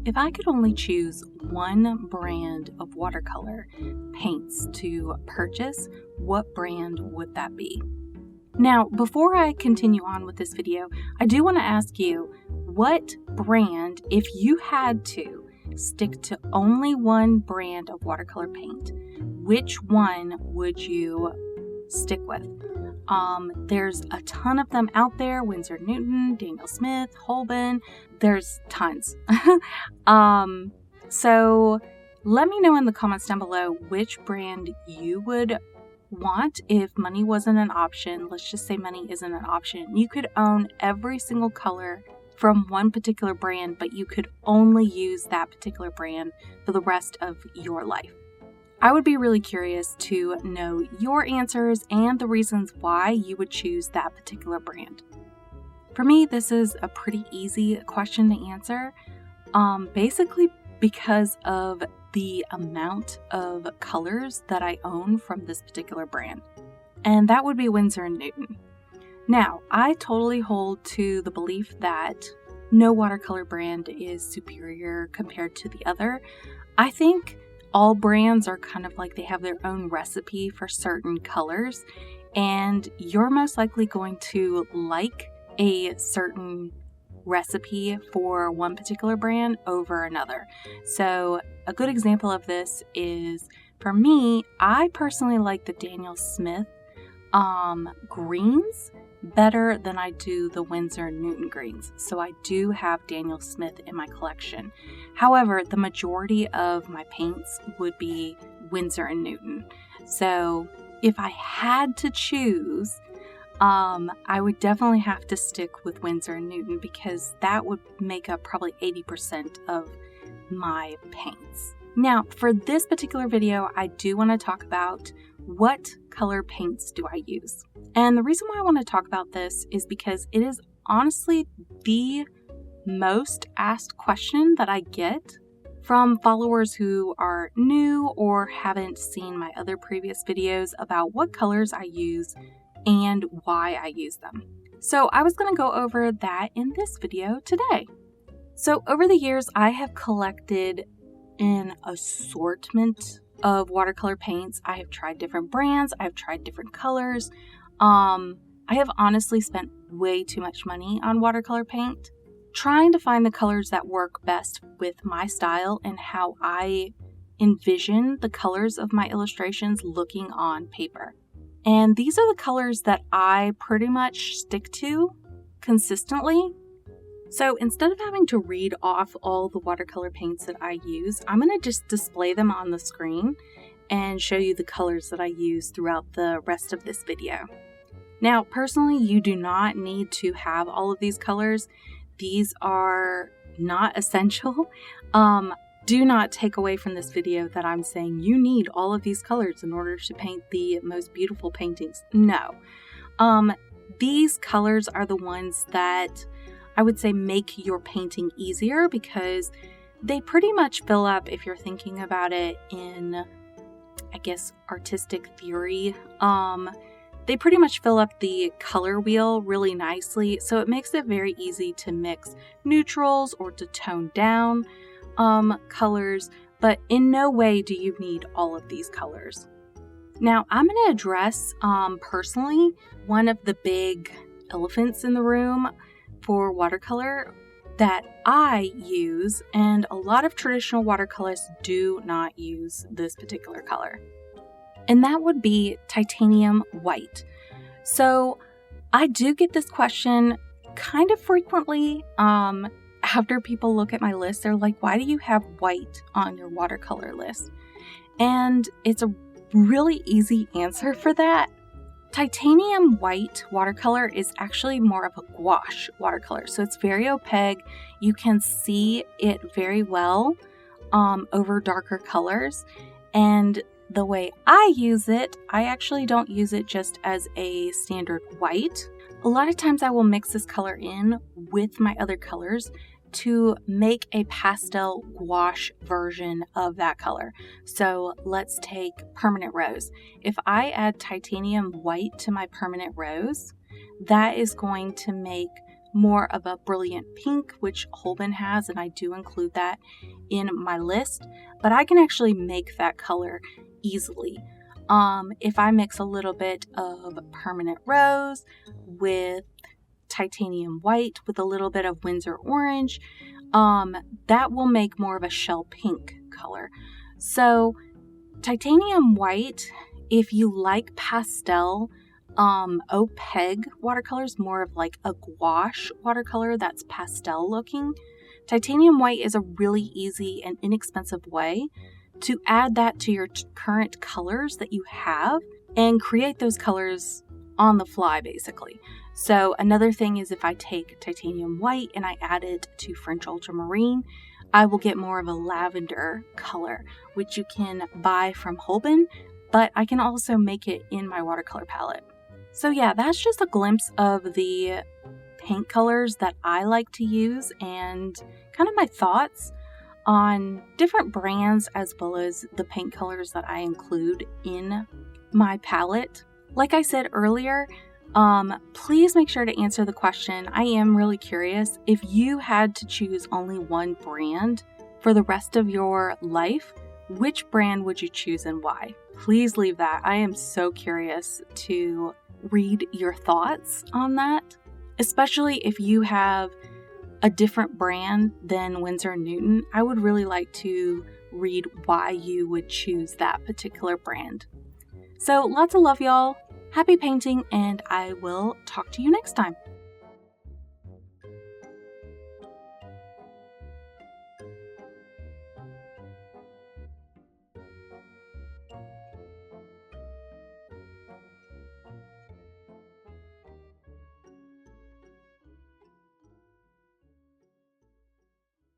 If I could only choose one brand of watercolor paints to purchase, what brand would that be? Now, before I continue on with this video, I do want to ask you, what brand, if you had to stick to only one brand of watercolor paint, which one would you stick with? There's a ton of them out there: Winsor & Newton, Daniel Smith, Holbein. There's tons. So let me know in the comments down below which brand you would want if money wasn't an option. Let's just say money isn't an option. You could own every single color from one particular brand, but you could only use that particular brand for the rest of your life. I would be really curious to know your answers and the reasons why you would choose that particular brand. For me, this is a pretty easy question to answer, basically because of the amount of colors that I own from this particular brand, and that would be Winsor & Newton. Now, I totally hold to the belief that no watercolor brand is superior compared to the other. I think all brands are kind of like they have their own recipe for certain colors, and you're most likely going to like a certain recipe for one particular brand over another. So a good example of this is, for me, I personally like the Daniel Smith greens better than I do the Winsor & Newton greens. So I do have Daniel Smith in my collection. However, the majority of my paints would be Winsor & Newton. So if I had to choose, I would definitely have to stick with Winsor & Newton because that would make up probably 80% of my paints. Now, for this particular video, I do want to talk about what color paints do I use. And the reason why I want to talk about this is because it is honestly the most asked question that I get from followers who are new or haven't seen my other previous videos about what colors I use and why I use them. So I was going to go over that in this video today. So over the years, I have collected an assortment of watercolor paints. I have tried different brands. I've tried different colors. I have honestly spent way too much money on watercolor paint, trying to find the colors that work best with my style and how I envision the colors of my illustrations looking on paper. And these are the colors that I pretty much stick to consistently. So instead of having to read off all the watercolor paints that I use, I'm going to just display them on the screen and show you the colors that I use throughout the rest of this video. Now, personally, you do not need to have all of these colors. These are not essential. Do not take away from this video that I'm saying you need all of these colors in order to paint the most beautiful paintings. No. These colors are the ones that I would say make your painting easier because they pretty much fill up, if you're thinking about it in, I guess, artistic theory, they pretty much fill up the color wheel really nicely. So it makes it very easy to mix neutrals or to tone down colors, but in no way do you need all of these colors. Now, I'm going to address personally one of the big elephants in the room for watercolor that I use, and a lot of traditional watercolorists do not use this particular color, and that would be titanium white. So I do get this question kind of frequently. After people look at my list, they're like, why do you have white on your watercolor list? And it's a really easy answer for that. Titanium white watercolor is actually more of a gouache watercolor. So it's very opaque. You can see it very well over darker colors. And the way I use it, I actually don't use it just as a standard white. A lot of times I will mix this color in with my other colors to make a pastel gouache version of that color. So let's take permanent rose. If I add titanium white to my permanent rose, that is going to make more of a brilliant pink, which Holbein has, and I do include that in my list, but I can actually make that color easily. If I mix a little bit of permanent rose with titanium white with a little bit of Windsor orange, that will make more of a shell pink color. So titanium white, if you like pastel, opaque watercolors, more of like a gouache watercolor that's pastel looking, titanium white is a really easy and inexpensive way to add that to your current colors that you have and create those colors on the fly, basically. So another thing is if I take titanium white and I add it to French ultramarine, I will get more of a lavender color, which you can buy from Holbein, but I can also make it in my watercolor palette. So yeah, that's just a glimpse of the paint colors that I like to use and kind of my thoughts on different brands as well as the paint colors that I include in my palette. Like I said earlier, please make sure to answer the question. I am really curious, if you had to choose only one brand for the rest of your life, which brand would you choose and why? Please leave that. I am so curious to read your thoughts on that, especially if you have a different brand than Winsor & Newton. I would really like to read why you would choose that particular brand. So lots of love, y'all. Happy painting, and I will talk to you next time.